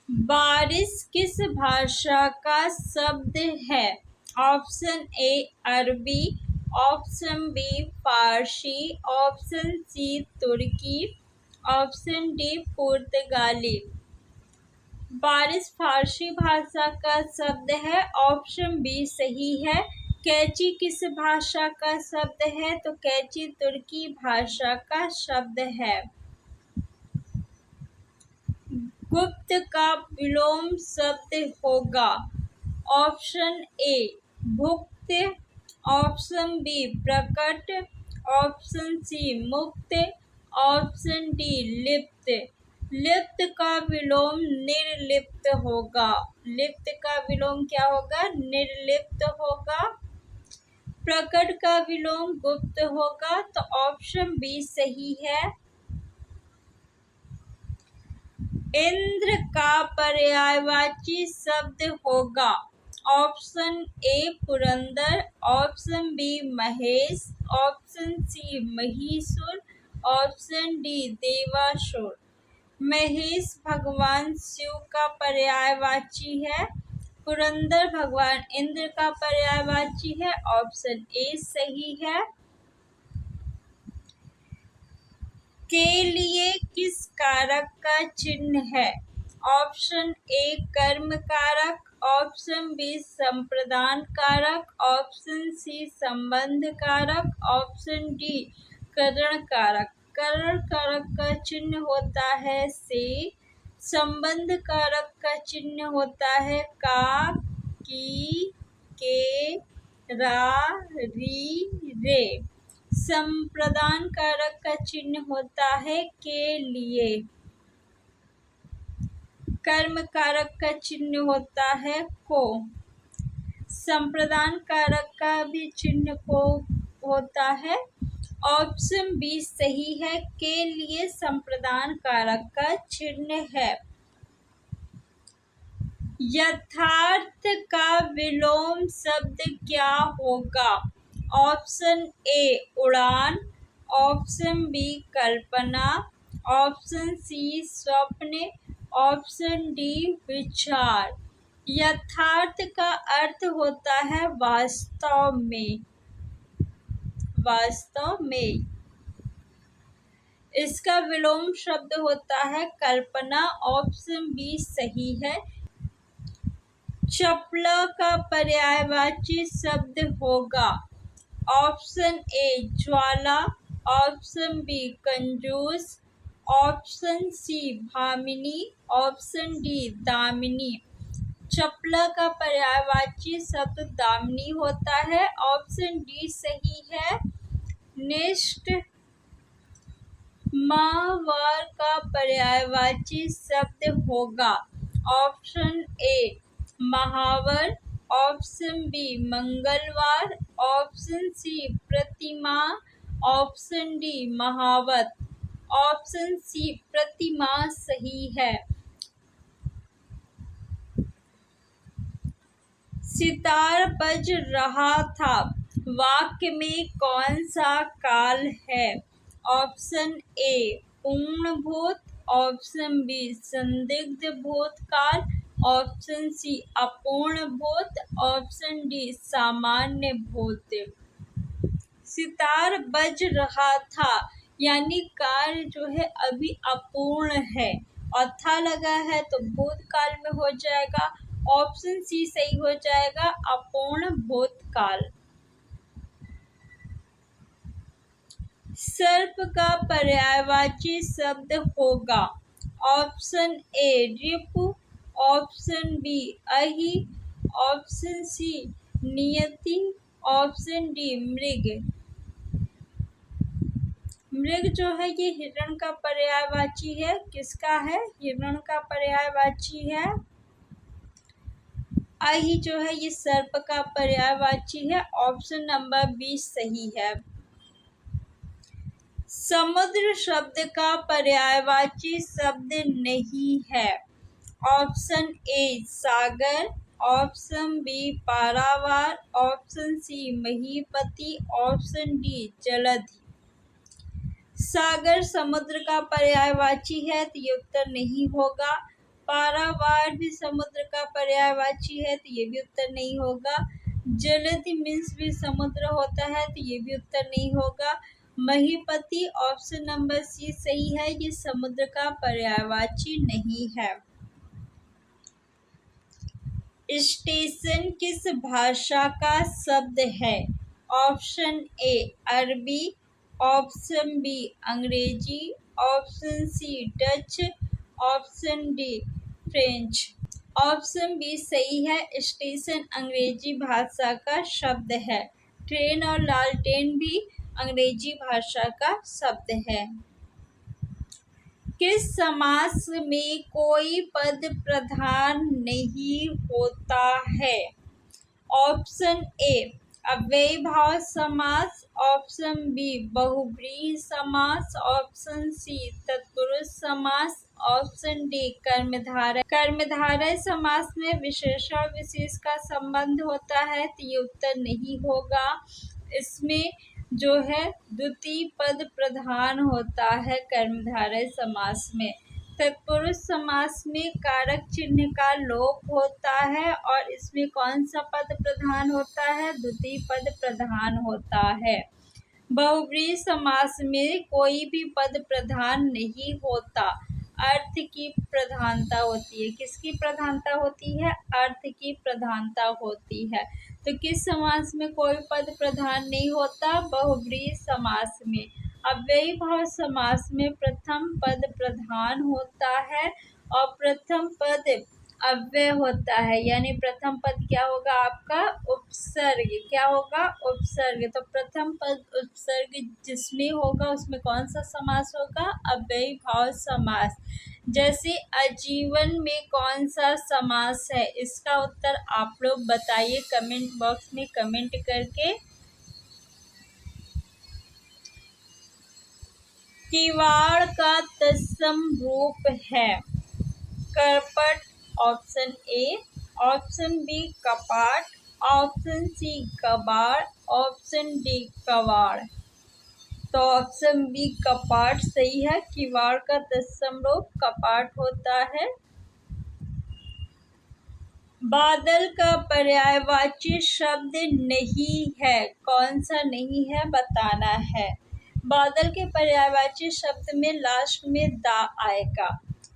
बारिश किस भाषा का शब्द है? ऑप्शन ए अरबी, ऑप्शन बी फारसी, ऑप्शन सी तुर्की, ऑप्शन डी पुर्तगाली। बारिश फारसी भाषा का शब्द है, ऑप्शन बी सही है। कैची किस भाषा का शब्द है? तो कैची तुर्की भाषा का शब्द है। गुप्त का विलोम शब्द होगा। ऑप्शन ए भुक्त, ऑप्शन बी प्रकट, ऑप्शन सी मुक्त, ऑप्शन डी लिप्त। लिप्त का विलोम निर्लिप्त होगा। लिप्त का विलोम क्या होगा? निर्लिप्त होगा। प्रकट का विलोम गुप्त होगा। तो ऑप्शन बी सही है। इंद्र का पर्यायवाची शब्द होगा। Option A Purandar, option B Mahesh, option C महिषुर, ऑप्शन डी देवासुर। महेश भगवान शिव का पर्यायवाची है। पुरंदर भगवान इंद्र का पर्यायवाची है। ऑप्शन ए सही है। के लिए किस कारक का चिन्ह है? ऑप्शन ए कर्म कारक, ऑप्शन बी संप्रदान कारक, ऑप्शन सी संबंध कारक, ऑप्शन डी करण कारक। करण कारक का चिन्ह होता है से, संबंध कारक का चिन्ह होता है का, की, के, रा, री, रे। संप्रदान कारक का चिन्ह होता है के लिए। कर्म कारक का चिन्ह होता है को। संप्रदान कारक का भी चिन्ह को होता है। ऑप्शन बी सही है। के लिए संप्रदान कारक का चिन्ह है। यथार्थ का विलोम शब्द क्या होगा? ऑप्शन ए उड़ान, ऑप्शन बी कल्पना, ऑप्शन सी स्वप्न, ऑप्शन डी विचार। यथार्थ का अर्थ होता है वास्तव में। वास्तव में। इसका विलोम शब्द होता है कल्पना। ऑप्शन बी सही है। चपला का पर्यायवाची शब्द होगा। ऑप्शन ए ज्वाला, ऑप्शन बी कंजूस, ऑप्शन सी भामिनी, ऑप्शन डी दामिनी। चपला का पर्यायवाची शब्द दामिनी होता है। ऑप्शन डी सही है। निष्ठ। माहवार का पर्यायवाची शब्द होगा। ऑप्शन ए महावर, ऑप्शन बी मंगलवार, ऑप्शन सी प्रतिमा, ऑप्शन डी महावत। ऑप्शन सी प्रतिमा सही है। सितार बज रहा था वाक्य में कौन सा काल है? ऑप्शन ए पूर्ण भूत, ऑप्शन बी संदिग्ध भूतकाल, ऑप्शन सी अपूर्ण भूत, ऑप्शन डी सामान्य भूत। सितार बज रहा था यानी कार्य जो है अभी अपूर्ण है और था लगा है तो भूतकाल में हो जाएगा। ऑप्शन सी सही हो जाएगा, अपूर्ण भूतकाल। सर्प का पर्यायवाची शब्द होगा। ऑप्शन ए रिपु, ऑप्शन बी अहि, ऑप्शन सी नियति, ऑप्शन डी मृग। मृग जो है ये हिरण का पर्यायवाची है। किसका है? हिरण का पर्यायवाची है। अहि जो है ये सर्प का पर्यायवाची है। ऑप्शन नंबर बी सही है। समुद्र शब्द का पर्यायवाची शब्द नहीं है। ऑप्शन ए सागर, ऑप्शन बी पारावार, ऑप्शन सी महीपति, ऑप्शन डी जलधि। सागर समुद्र का पर्यायवाची है तो ये उत्तर नहीं होगा। पारावार भी समुद्र का पर्यायवाची है, तो ये भी उत्तर नहीं होगा। जलधि मीन्स भी समुद्र होता है, तो ये भी उत्तर नहीं होगा। महीपति ऑप्शन नंबर सी सही है, ये समुद्र का पर्यायवाची नहीं है। स्टेशन किस भाषा का शब्द है? ऑप्शन ए अरबी, ऑप्शन बी अंग्रेजी, option C Dutch, option D French. Option B सही है, स्टेशन अंग्रेजी भाषा का शब्द है। ट्रेन और लालटेन भी अंग्रेजी भाषा का शब्द है। किस समास में कोई पद प्रधान नहीं होता है? ऑप्शन ए अव्ययीभाव समास, ऑप्शन बी बहुव्रीहि समास, ऑप्शन सी तत्पुरुष समास, ऑप्शन डी कर्मधारय। कर्मधारय समास में विशेषण विशेष का संबंध होता है, तो ये उत्तर नहीं होगा। इसमें जो है द्वितीय पद प्रधान होता है कर्मधारय समास में। तत्पुरुष समास में कारक चिन्ह का लोप होता है और इसमें कौन सा पद प्रधान होता है? द्वितीय पद प्रधान होता है। बहुव्रीहि समास में कोई भी पद प्रधान नहीं होता, अर्थ की प्रधानता होती है। किसकी प्रधानता होती है? अर्थ की प्रधानता होती है। तो किस समास में कोई पद प्रधान नहीं होता? बहुव्रीहि समास में। अव्ययीभाव समास में प्रथम पद प्रधान होता है और प्रथम पद अव्यय होता है, यानी प्रथम पद क्या होगा आपका? उपसर्ग। क्या होगा? उपसर्ग। तो प्रथम पद उपसर्ग जिसमें होगा उसमें कौन सा समास होगा? अव्ययीभाव समास। जैसे आजीवन में कौन सा समास है? इसका उत्तर आप लोग बताइए कमेंट बॉक्स में कमेंट करके। किवाड़ का तत्सम रूप है करपट, ऑप्शन ए, ऑप्शन बी कपाट, ऑप्शन सी कबाड़, ऑप्शन डी कवाड़। तो ऑप्शन बी कपाट सही है। किवाड़ का तत्सम रूप कपाट होता है। बादल का पर्यायवाची शब्द नहीं है, कौन सा नहीं है बताना है। बादल के पर्यायवाची शब्द में लास्ट में दा आएगा।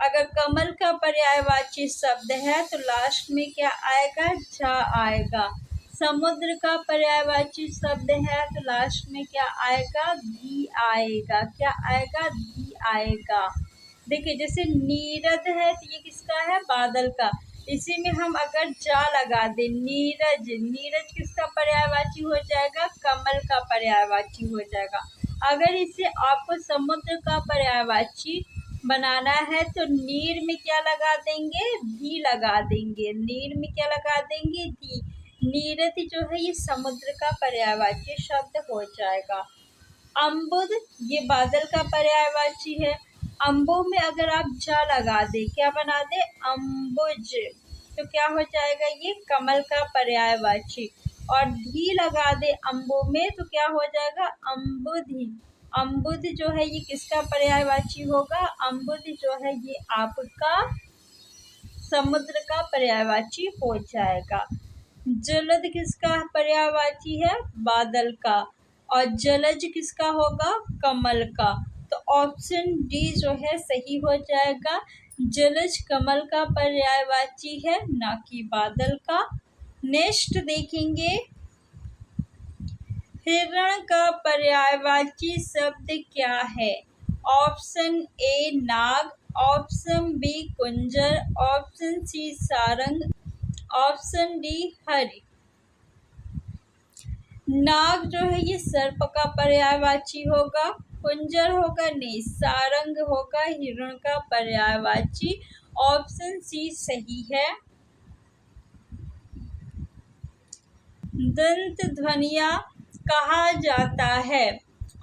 अगर कमल का पर्यायवाची शब्द है तो लास्ट में क्या आएगा? जा आएगा। समुद्र का पर्यायवाची शब्द है तो लास्ट में क्या आएगा? भी आएगा। क्या आएगा? भी आएगा। देखिए जैसे नीरद है तो ये किसका है? बादल का। इसी में हम अगर जा लगा दे नीरज, नीरज किसका पर्यायवाची हो जाएगा? कमल का पर्यायवाची हो जाएगा। अगर इसे आपको समुद्र का पर्यायवाची बनाना है तो नीर में क्या लगा देंगे? भी लगा देंगे। नीर में क्या लगा देंगे? भी। नीरद जो है ये समुद्र का पर्यायवाची शब्द हो जाएगा। अम्बुद ये बादल का पर्यायवाची है। अम्बु में अगर आप जा लगा दे, क्या बना दे? अम्बुज, तो क्या हो जाएगा? ये कमल का पर्यायवाची। और धी लगा दे अम्बु में तो क्या हो जाएगा? अम्बुधि। अम्बुध जो है ये किसका पर्यायवाची होगा? अम्बुध जो है ये आपका समुद्र का पर्यायवाची हो जाएगा। जलद किसका पर्यायवाची है? बादल का। और जलज किसका होगा? कमल का। तो ऑप्शन डी जो है सही हो जाएगा। जलज कमल का पर्यायवाची है, ना कि बादल का। नेक्स्ट देखेंगे, हिरण का पर्यायवाची शब्द क्या है? ऑप्शन ए नाग, ऑप्शन बी कुंजर, ऑप्शन सी सारंग, ऑप्शन डी हरि। नाग जो है ये सर्प का पर्यायवाची होगा। कुंजर होगा नहीं, सारंग होगा हिरण का पर्यायवाची। ऑप्शन सी सही है। दंत ध्वनिया कहा जाता है?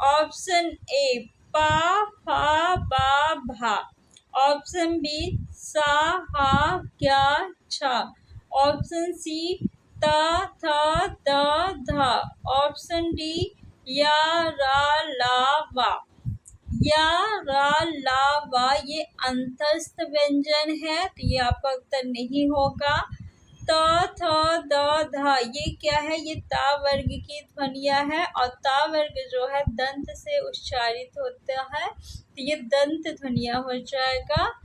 ऑप्शन ए पा, फा, बा, भा, ऑप्शन बी सा, हा, क्या, छा, ऑप्शन सी ता, था, दा, धा, ऑप्शन डी या, रा, ला, वा। या, रा, ला, वा ये अंतस्थ व्यंजन है, तो ये आपका उत्तर नहीं होगा। त, थ, द, ध ये क्या है? ये ता वर्ग की ध्वनियां है, और ता वर्ग जो है दंत से उच्चारित होता है, तो ये दंत ध्वनियां हो जाएगा।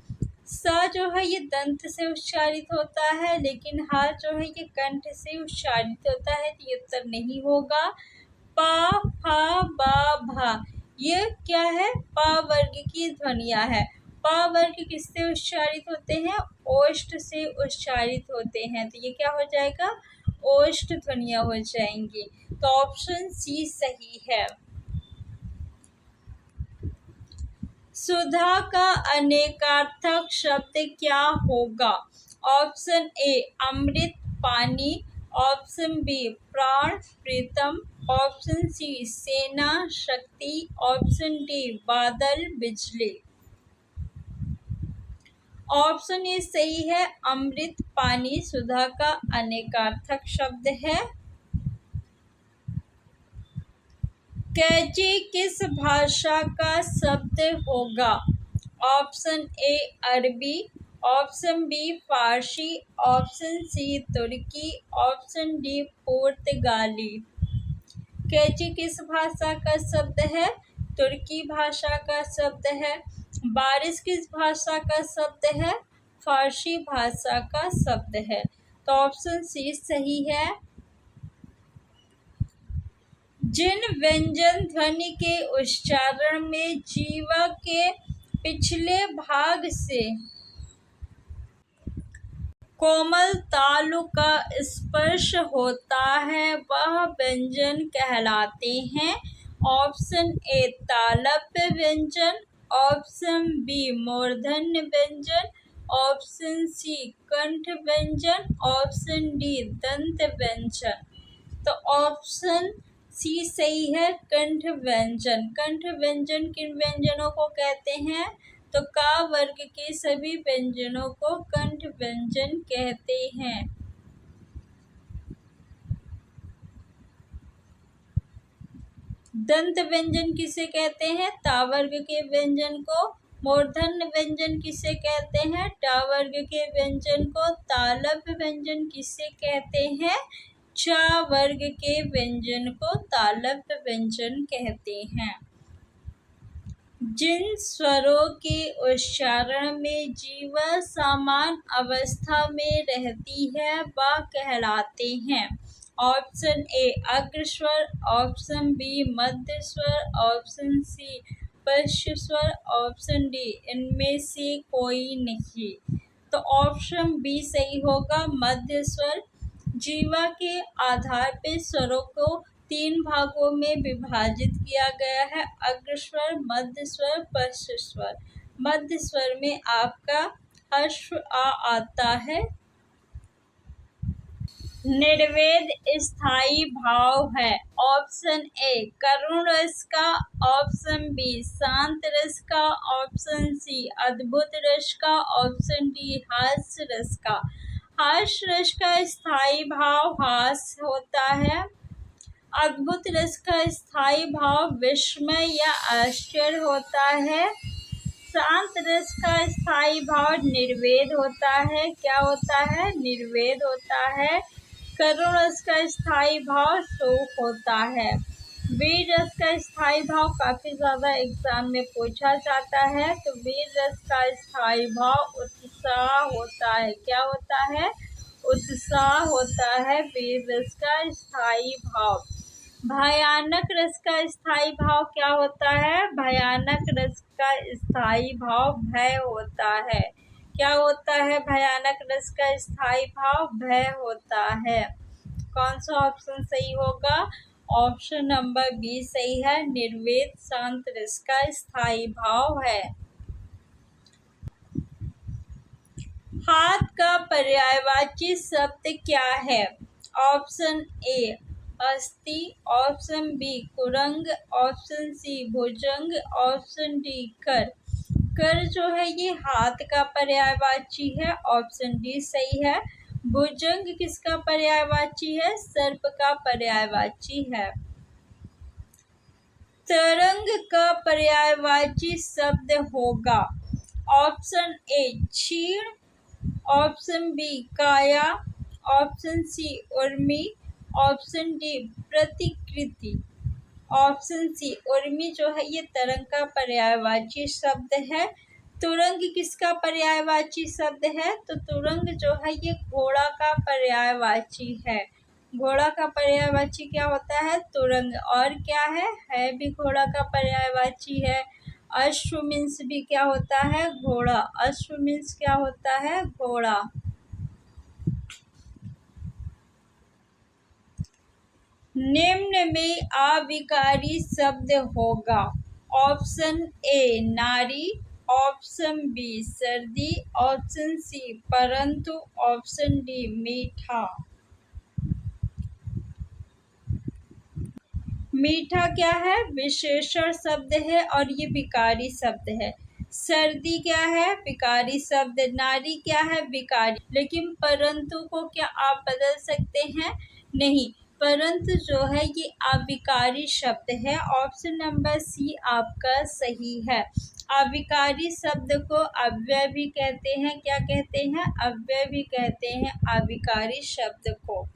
स जो है ये दंत से उच्चारित होता है, लेकिन हा जो है ये कंठ से उच्चारित होता है, तो ये उत्तर नहीं होगा। पा, फा, बा, भा ये क्या है? पा वर्ग की ध्वनियां है। पा वर्ग किससे उच्चारित होते हैं? ओष्ठ से उच्चारित होते हैं, तो ये क्या हो जाएगा? ओष्ठ ध्वनियां हो जाएंगी। तो ऑप्शन सी सही है। सुधा का अनेकार्थक शब्द क्या होगा? ऑप्शन ए अमृत, पानी, ऑप्शन बी प्राण, प्रीतम, ऑप्शन सी सेना, शक्ति, ऑप्शन डी बादल, बिजली। ऑप्शन ए सही है, अमृत पानी सुधा का अनेकार्थक शब्द है। कैची किस भाषा का शब्द होगा? ऑप्शन ए अरबी, ऑप्शन बी फारसी, ऑप्शन सी तुर्की, ऑप्शन डी पुर्तगाली। कैची किस भाषा का शब्द है? तुर्की भाषा का शब्द है। बारिश किस भाषा का शब्द है? फारसी भाषा का शब्द है। तो ऑप्शन सी सही है। जिन व्यंजन ध्वनि के उच्चारण में जीवा के पिछले भाग से कोमल तालु का स्पर्श होता है वह व्यंजन कहलाते हैं। ऑप्शन ए तालव्य व्यंजन, ऑप्शन बी मूर्धन्य व्यंजन, ऑप्शन सी कंठ व्यंजन, ऑप्शन डी दंत व्यंजन। तो ऑप्शन सी सही है, कंठ व्यंजन। कंठ व्यंजन किन व्यंजनों को कहते हैं? तो का वर्ग के सभी व्यंजनों को कंठ व्यंजन कहते हैं। दंत व्यंजन किसे कहते हैं? ता वर्ग के व्यंजन को। मूर्धन्य व्यंजन किसे कहते हैं? टा वर्ग के व्यंजन को। तालव्य व्यंजन किसे कहते हैं? चा वर्ग के व्यंजन को तालव्य व्यंजन कहते हैं। जिन स्वरों के उच्चारण में जीवा समान अवस्था में रहती है वह कहलाते हैं। ऑप्शन ए अग्र स्वर, ऑप्शन बी मध्य स्वर, ऑप्शन सी पश्च स्वर, ऑप्शन डी इनमें से कोई नहीं। तो ऑप्शन बी सही होगा, मध्य स्वर। जीवा के आधार पे स्वरों को 3 भागों में विभाजित किया गया है, अग्र स्वर, मध्य स्वर, पश्च स्वर। मध्य स्वर में आपका ह्रस्व आ आता है। निर्वेद स्थायी भाव है। ऑप्शन ए करुण रस का, ऑप्शन बी शांत रस का, ऑप्शन सी अद्भुत रस का, ऑप्शन डी हास्य रस का। हास्य रस का स्थायी भाव हास्य होता है। अद्भुत रस का स्थायी भाव विस्मय या आश्चर्य होता है। शांत रस का स्थायी भाव निर्वेद होता है। क्या होता है? निर्वेद होता है। करुण रस का स्थायी भाव शोक होता है। वीर रस का स्थायी भाव काफी ज्यादा एग्जाम में पूछा जाता है, तो वीर रस का स्थायी भाव उत्साह होता है। क्या होता है? उत्साह होता है वीर रस का स्थायी भाव। भयानक रस का स्थायी भाव क्या होता है? भयानक रस का स्थायी भाव भय होता है। क्या होता है? भयानक रस का स्थायी भाव भय होता है। कौन सा ऑप्शन सही होगा? ऑप्शन नंबर बी सही है, निर्वेद शांत रस का स्थायी भाव है। हाथ का पर्यायवाची शब्द क्या है? ऑप्शन ए अस्थि, ऑप्शन बी कुरंग, ऑप्शन सी भुजंग, ऑप्शन डी कर। कर जो है ये हाथ का पर्यायवाची है, ऑप्शन डी सही है। भुजंग किसका पर्यायवाची है? सर्प का पर्यायवाची है। तरंग का पर्यायवाची शब्द होगा। ऑप्शन ए क्षीण, ऑप्शन बी काया, ऑप्शन सी उर्मी, ऑप्शन डी प्रतिकृति। ऑप्शन सी उर्मी जो है ये तरंग का पर्यायवाची शब्द है। तुरंग किसका पर्यायवाची शब्द है? तो तुरंग जो है ये घोड़ा का पर्यायवाची है। घोड़ा का पर्यायवाची क्या होता है? तुरंग। और क्या है भी घोड़ा का पर्यायवाची है। अश्व मीन्स भी क्या होता है? घोड़ा। अश्व मीन्स क्या होता है? घोड़ा। निम्न में अविकारी शब्द होगा। ऑप्शन ए नारी, ऑप्शन बी सर्दी, ऑप्शन सी परंतु, ऑप्शन डी मीठा। मीठा क्या है? विशेषण शब्द है और ये विकारी शब्द है। सर्दी क्या है? विकारी शब्द। नारी क्या है? विकारी। लेकिन परंतु को क्या आप बदल सकते हैं? नहीं। परंतु जो है ये अविकारी शब्द है। ऑप्शन नंबर सी आपका सही है। अविकारी शब्द को अव्यय भी कहते हैं। क्या कहते हैं? अव्यय भी कहते हैं अविकारी शब्द को।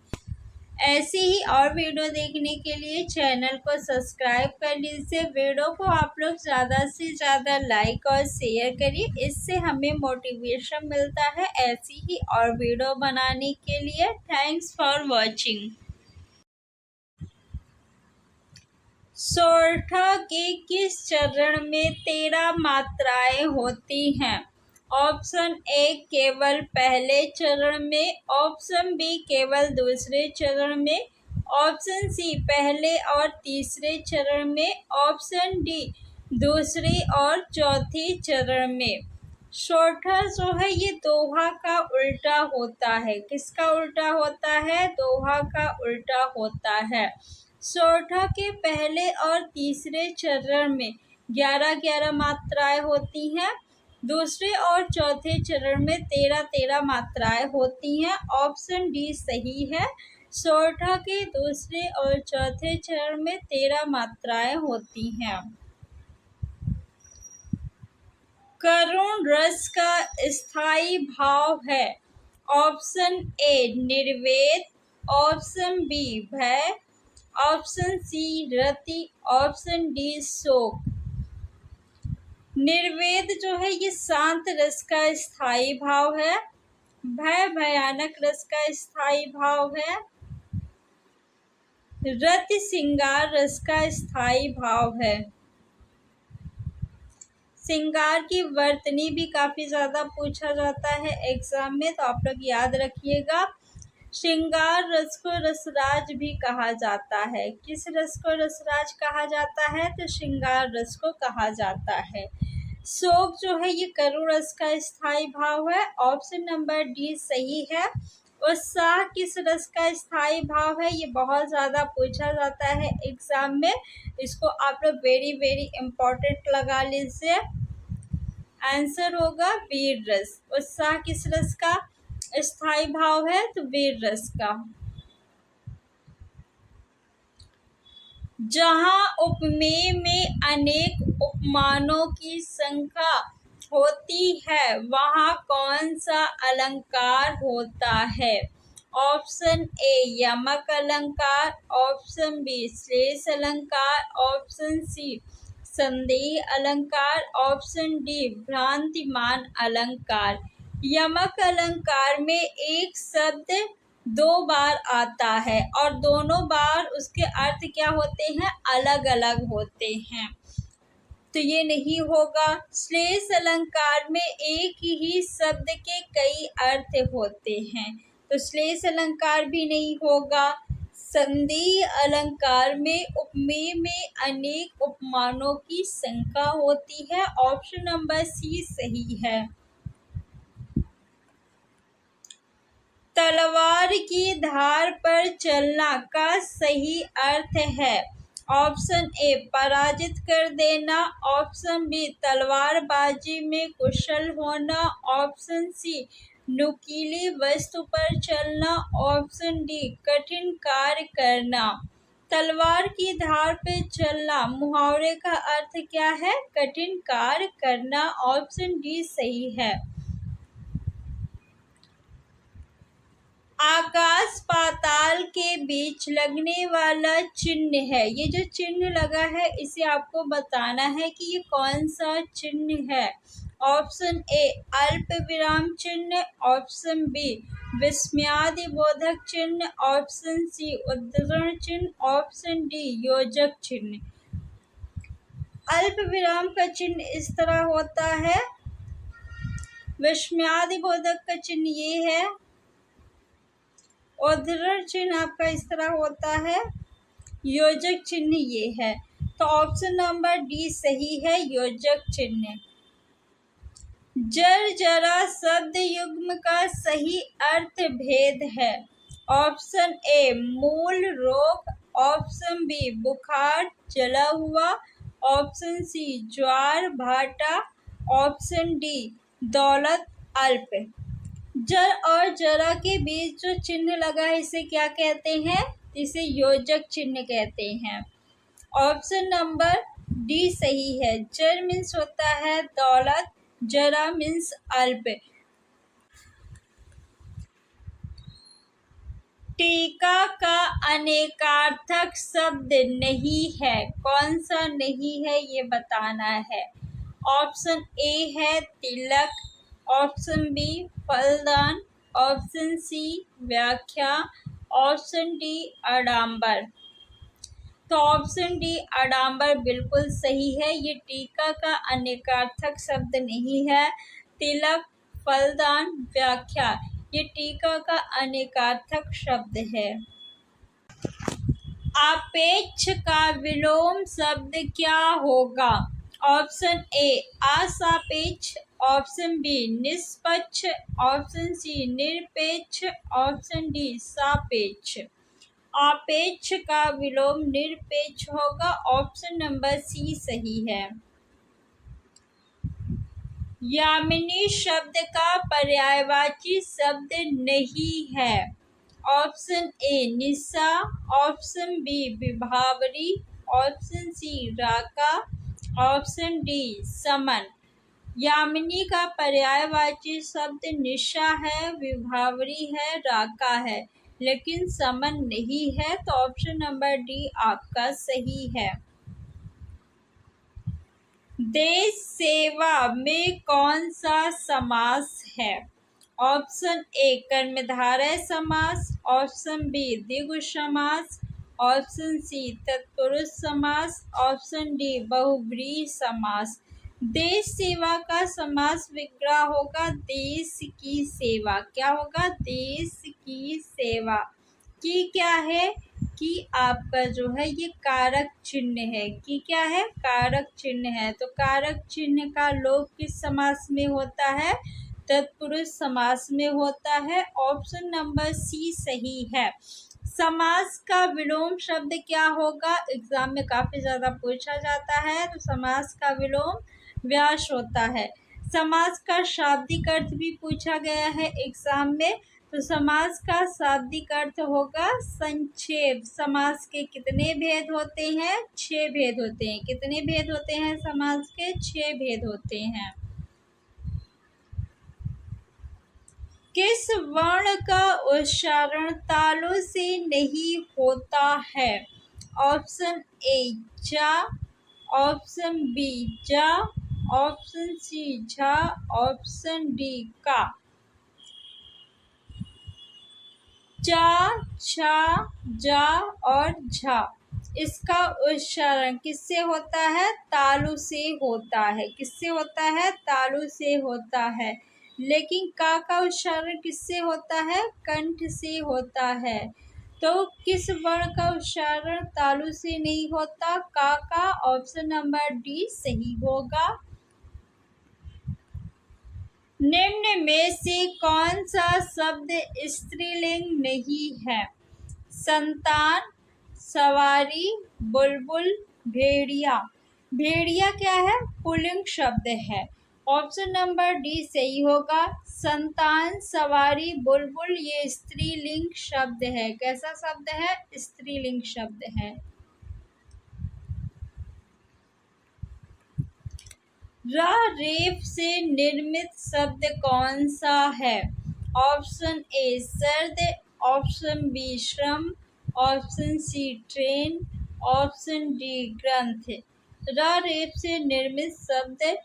ऐसी ही और वीडियो देखने के लिए चैनल को सब्सक्राइब कर लीजिए। वीडियो को आप लोग ज़्यादा से ज़्यादा लाइक और शेयर करिए, इससे हमें मोटिवेशन मिलता है ऐसी ही और वीडियो बनाने के लिए। Thanks for watching. सोरठा के किस चरण में 13 मात्राएं होती हैं? ऑप्शन ए केवल पहले चरण में, ऑप्शन बी केवल दूसरे चरण में, ऑप्शन सी पहले और तीसरे चरण में, ऑप्शन डी दूसरे और चौथे चरण में। सोरठा जो है ये दोहा का उल्टा होता है। किसका उल्टा होता है? दोहा का उल्टा होता है। सोरठा के पहले और तीसरे चरण में 11-11 मात्राएं होती हैं। दूसरे और चौथे चरण में 13-13 मात्राएं होती हैं। ऑप्शन डी सही है। सोरठा के दूसरे और चौथे चरण में 13 मात्राएं होती हैं। करुण रस का स्थायी भाव है। ऑप्शन ए निर्वेद, ऑप्शन बी भय, ऑप्शन सी रति, ऑप्शन डी शोक। निर्वेद जो है ये शांत रस का स्थायी भाव है। भय भयानक रस का स्थायी भाव है। रति श्रृंगार रस का स्थायी भाव है। श्रृंगार की वर्तनी भी काफी ज्यादा पूछा जाता है एग्जाम में, तो आप लोग याद रखिएगा। श्रृंगार रस को रसराज भी कहा जाता है। किस रस को रसराज कहा जाता है? तो श्रृंगार रस को कहा जाता है। शोक जो है ये करुण रस का स्थायी भाव है। ऑप्शन नंबर डी सही है। उत्साह किस रस का स्थायी भाव है? ये बहुत ज्यादा पूछा जाता है एग्जाम में, इसको आप लोग वेरी वेरी इंपॉर्टेंट लगा लीजिए। आंसर होगा वीर रस। उत्साह किस रस का स्थायी भाव है? तो वीर रस का। जहाँ उपमेय में अनेक उपमानों की संख्या होती है वहाँ कौन सा अलंकार होता है? ऑप्शन ए यमक अलंकार, ऑप्शन बी श्लेष अलंकार, ऑप्शन सी संदेह अलंकार, ऑप्शन डी भ्रांतिमान अलंकार। यमक अलंकार में एक शब्द 2 बार आता है और दोनों बार उसके अर्थ क्या होते हैं? अलग अलग होते हैं, तो ये नहीं होगा। श्लेष अलंकार में एक ही शब्द के कई अर्थ होते हैं, तो श्लेष अलंकार भी नहीं होगा। संदेह अलंकार में उपमेय में अनेक उपमानों की संख्या होती है। ऑप्शन नंबर सी सही है। तलवार की धार पर चलना का सही अर्थ है। ऑप्शन ए पराजित कर देना, ऑप्शन बी तलवारबाजी में कुशल होना, ऑप्शन सी नुकीली वस्तु पर चलना, ऑप्शन डी कठिन कार्य करना। तलवार की धार पे चलना मुहावरे का अर्थ क्या है? कठिन कार्य करना। ऑप्शन डी सही है। आकाश पाताल के बीच लगने वाला चिन्ह है। ये जो चिन्ह लगा है इसे आपको बताना है कि ये कौन सा चिन्ह है। ऑप्शन ए अल्प विराम चिन्ह, ऑप्शन बी विस्मयादि बोधक चिन्ह, ऑप्शन सी उद्धरण चिन्ह, ऑप्शन डी योजक चिन्ह। अल्प विराम का चिन्ह इस तरह होता है, विस्मयादि बोधक का चिन्ह ये है, उद्धरण चिन्ह आपका इस तरह होता है, योजक चिन्ह ये है। तो ऑप्शन नंबर डी सही है, योजक चिन्ह। जर जरा शब्द युग्म का सही अर्थ भेद है। ऑप्शन ए मूल रोग, ऑप्शन बी बुखार जला हुआ, ऑप्शन सी ज्वार भाटा, ऑप्शन डी दौलत अल्प। जर और जरा के बीच जो चिन्ह लगा है इसे क्या कहते हैं? इसे योजक चिन्ह कहते हैं। ऑप्शन नंबर डी सही है। जर मीन्स होता है दौलत, जरा मीन्स अल्प। टीका का अनेकार्थक शब्द नहीं है। कौन सा नहीं है ये बताना है। ऑप्शन ए है तिलक, ऑप्शन बी फलदान, ऑप्शन सी व्याख्या, ऑप्शन डी आडंबर। तो ऑप्शन डी आडंबर बिल्कुल सही है। ये टीका का अनेकार्थक शब्द नहीं है। तिलक, फलदान, व्याख्या ये टीका का अनेकार्थक शब्द है। आपेक्ष का विलोम शब्द क्या होगा? ऑप्शन ए असापेक्ष, ऑप्शन बी निष्पक्ष, ऑप्शन सी निरपेक्ष, ऑप्शन डी सापेक्ष। आपेक्ष का विलोम निरपेक्ष होगा। ऑप्शन नंबर सी सही है। यामिनी शब्द का पर्यायवाची शब्द नहीं है। ऑप्शन ए निशा, ऑप्शन बी विभावरी, ऑप्शन सी राका, ऑप्शन डी समन। यामिनी का पर्यायवाची शब्द निशा है, विभावरी है, राका है, लेकिन समन नहीं है। तो ऑप्शन नंबर डी आपका सही है। देश सेवा में कौन सा समास है? ऑप्शन ए कर्मधारय समास, ऑप्शन बी द्विगु समास, ऑप्शन सी तत्पुरुष समास, ऑप्शन डी बहुव्रीहि समास। देश सेवा का समास विग्रह होगा देश की सेवा। क्या होगा? देश की सेवा। की क्या है? कि आपका जो है ये कारक चिन्ह है। कि क्या है? कारक चिन्ह है। तो कारक चिन्ह का लोप किस समास में होता है? तत्पुरुष समास में होता है। ऑप्शन नंबर सी सही है। समास का विलोम शब्द क्या होगा? एग्जाम में काफी ज्यादा पूछा जाता है। तो समास का विलोम व्यास होता है। समास का शाब्दिक अर्थ भी पूछा गया है एग्जाम में। तो समास का शाब्दिक अर्थ होगा संक्षेप। समास के कितने भेद होते हैं? 6 भेद होते हैं। कितने भेद होते हैं समास के? 6 भेद होते हैं। किस वर्ण का उच्चारण तालु से नहीं होता है? ऑप्शन ए जा, ऑप्शन बी जा, ऑप्शन सी झा, ऑप्शन डी का। चा, छा, जा और झा इसका उच्चारण किससे होता है? तालु से होता है। किससे होता है? तालु से होता है। लेकिन का उच्चारण किससे होता है? कंठ से होता है। तो किस वर्ण का उच्चारण तालु से नहीं होता? का। ऑप्शन नंबर डी सही होगा। निम्न में से कौन सा शब्द स्त्रीलिंग नहीं है? संतान, सवारी, बुलबुल, भेड़िया। भेड़िया क्या है? पुल्लिंग शब्द है। ऑप्शन नंबर डी सही होगा। संतान, सवारी, बुलबुल ये स्त्रीलिंग शब्द है। कैसा शब्द है? स्त्रीलिंग शब्द है। र रेफ से निर्मित शब्द कौन सा है? ऑप्शन ए सर्द, ऑप्शन बी श्रम, option C train, option D ग्रंथ। र रेफ से निर्मित शब्द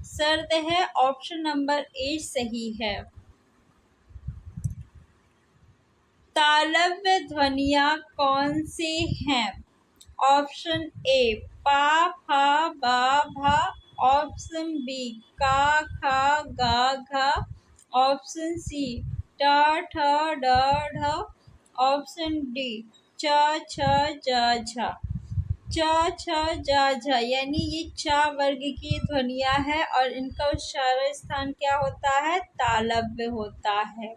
सर्द है। ऑप्शन नंबर ए सही है। तालव्य ध्वनियाँ कौन से हैं? ऑप्शन ए पा, फा, बा, भा, ऑप्शन बी का, खा, गा, घा, ऑप्शन सी टा, ठ, ड, ढ, ऑप्शन डी च, छ, ज, झ। च, छ, ज, झ यानी ये चा वर्ग की ध्वनियाँ है और इनका उच्चारण स्थान क्या होता है? तालव्य होता है।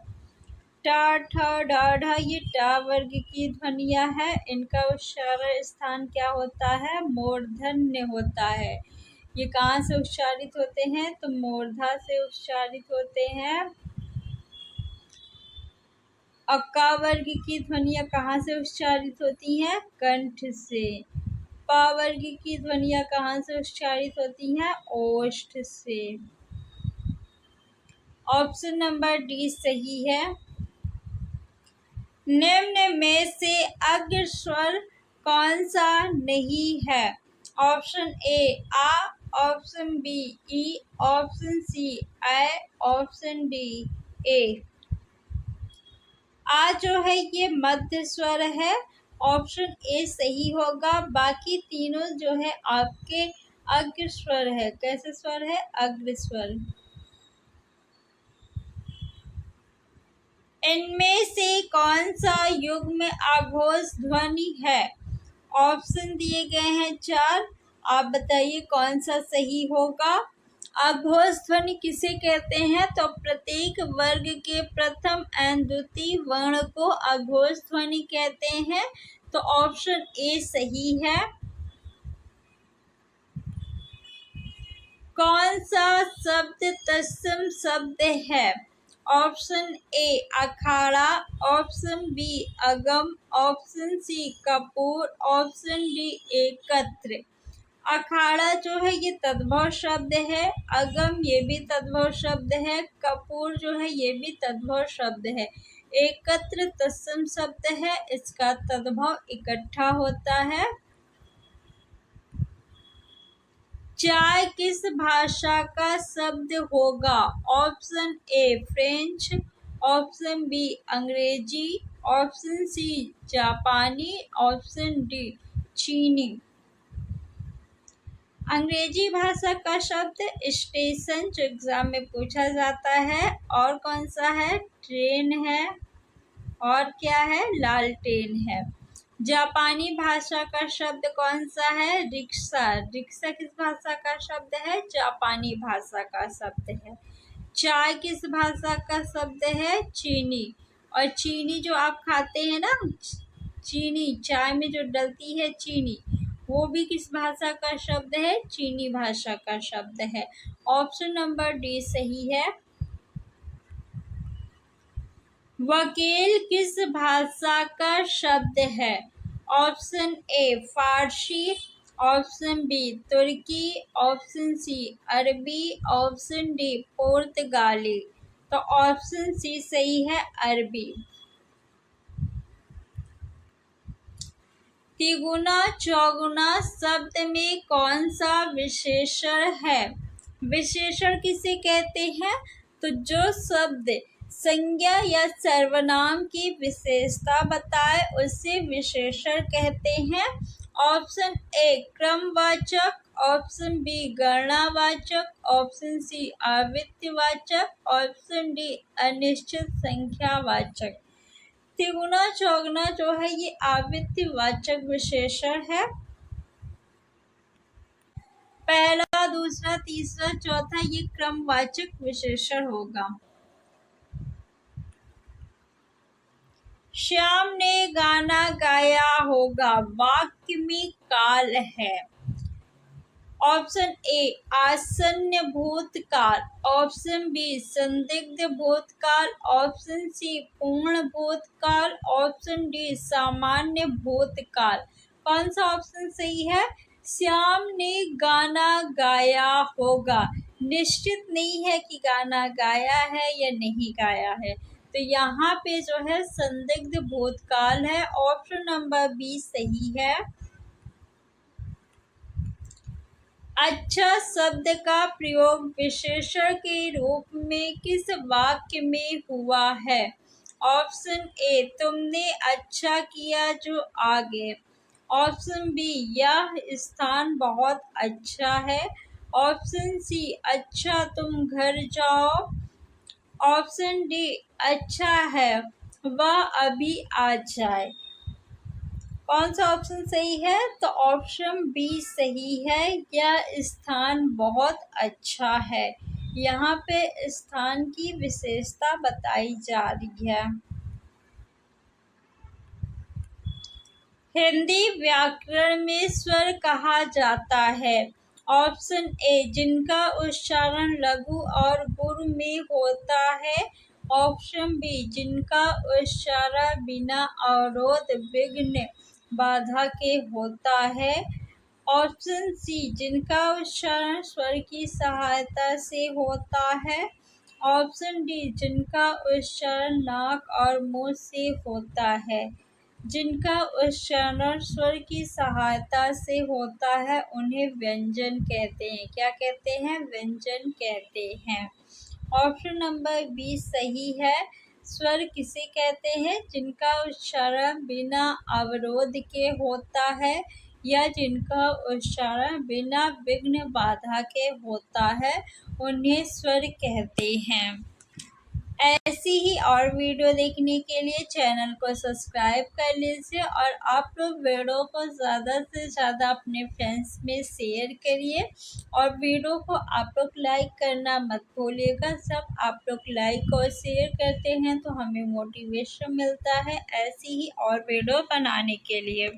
टा, ठ, ड, ढ ये टा वर्ग की ध्वनियाँ है। इनका उच्चारण स्थान क्या होता है? मूर्धन्य होता है। ये कहाँ से उच्चारित होते हैं? तो मूर्धा से उच्चारित होते हैं। अक्का वर्ग की ध्वनियाँ कहाँ से उच्चारित होती हैं? कंठ से। प वर्ग की ध्वनियाँ कहाँ से उच्चारित होती हैं? ओष्ठ से। ऑप्शन नंबर डी सही है। निम्न में से अग्र स्वर कौन सा नहीं है? ऑप्शन ए आ, ऑप्शन बी ई, ऑप्शन सी ऐ, ऑप्शन डी ए। आ जो है ये मध्य स्वर है। ऑप्शन ए सही होगा। बाकी तीनों जो है आपके अग्र स्वर है। कैसे स्वर है? अग्र स्वर। इनमें से कौन सा युग्म आघोष ध्वनि है? ऑप्शन दिए गए हैं 4। आप बताइए कौन सा सही होगा। आघोष ध्वनि किसे कहते हैं? तो प्रत्येक वर्ग के प्रथम एवं द्वितीय वर्ण को आघोष ध्वनि कहते हैं। तो ऑप्शन ए सही है। कौन सा शब्द तत्सम शब्द है? ऑप्शन ए अखाड़ा, ऑप्शन बी अगम, ऑप्शन सी कपूर, ऑप्शन डी एकत्र। अखाड़ा जो है ये तद्भव शब्द है। अगम ये भी तद्भव शब्द है। कपूर जो है ये भी तद्भव शब्द है। एकत्र तत्सम शब्द है। इसका तद्भव इकट्ठा होता है। चाय किस भाषा का शब्द होगा? Option A French, option B अंग्रेजी, ऑप्शन सी जापानी, ऑप्शन डी चीनी। अंग्रेजी भाषा का शब्द स्टेशन जो एग्जाम में पूछा जाता है। और कौन सा है? ट्रेन है। और क्या है? लालटेन है। जापानी भाषा का शब्द कौन सा है? रिक्शा। रिक्शा किस भाषा का शब्द है? जापानी भाषा का शब्द है। चाय किस भाषा का शब्द है? चीनी। और चीनी जो आप खाते हैं ना, चीनी चाय में जो डलती है चीनी, वो भी किस भाषा का शब्द है? चीनी भाषा का शब्द है। ऑप्शन नंबर डी सही है। वकील किस भाषा का शब्द है? ऑप्शन ए फारसी, ऑप्शन बी तुर्की, ऑप्शन सी अरबी, ऑप्शन डी पुर्तगाली। तो ऑप्शन सी सही है, अरबी। तिगुना चौगुना शब्द में कौन सा विशेषण है? विशेषण किसे कहते हैं? तो जो शब्द संज्ञा या सर्वनाम की विशेषता बताए उसे विशेषण कहते हैं। ऑप्शन ए क्रमवाचक, ऑप्शन बी गणनावाचक, ऑप्शन सी आवित्यवाचक, ऑप्शन डी अनिश्चित संख्यावाचक। तिगुना चौगुना जो है ये आवित्यवाचक विशेषण है। पहला, दूसरा, तीसरा, चौथा ये क्रमवाचक विशेषण होगा। श्याम ने गाना गाया होगा। वाक्य में काल है। ऑप्शन ए आसन्न भूतकाल, ऑप्शन बी संदिग्ध भूतकाल, ऑप्शन सी पूर्ण भूतकाल, ऑप्शन डी सामान्य भूतकाल। कौन सा ऑप्शन सही है? श्याम ने गाना गाया होगा। निश्चित नहीं है कि गाना गाया है या नहीं गाया है, तो यहाँ पे जो है संदिग्ध भूतकाल है। ऑप्शन नंबर बी सही है। अच्छा शब्द का प्रयोग विशेषण के रूप में किस वाक्य में हुआ है? ऑप्शन ए तुमने अच्छा किया जो आ गए, ऑप्शन बी यह स्थान बहुत अच्छा है, ऑप्शन सी अच्छा तुम घर जाओ, ऑप्शन डी अच्छा है वह अभी आ जाए। कौन सा ऑप्शन सही है? तो ऑप्शन बी सही है, यह स्थान बहुत अच्छा है। यहाँ पे स्थान की विशेषता बताई जा रही है। हिंदी व्याकरण में स्वर कहा जाता है। ऑप्शन ए जिनका उच्चारण लघु और गुरु में होता है, ऑप्शन बी जिनका उच्चारण बिना अवरोध विघ्न बाधा के होता है, ऑप्शन सी जिनका उच्चारण स्वर की सहायता से होता है, ऑप्शन डी जिनका उच्चारण नाक और मुंह से होता है। जिनका उच्चारण स्वर की सहायता से होता है उन्हें व्यंजन कहते हैं। क्या कहते हैं? व्यंजन कहते हैं। ऑप्शन नंबर बी सही है। स्वर किसे कहते हैं? जिनका उच्चारण बिना अवरोध के होता है या जिनका उच्चारण बिना विघ्न बाधा के होता है उन्हें स्वर कहते हैं। ऐसी ही और वीडियो देखने के लिए चैनल को सब्सक्राइब कर लीजिए और आप लोग वीडियो को ज़्यादा से ज़्यादा अपने फ्रेंड्स में शेयर करिए और वीडियो को आप लोग लाइक करना मत भूलिएगा। जब आप लोग लाइक और शेयर करते हैं तो हमें मोटिवेशन मिलता है ऐसी ही और वीडियो बनाने के लिए।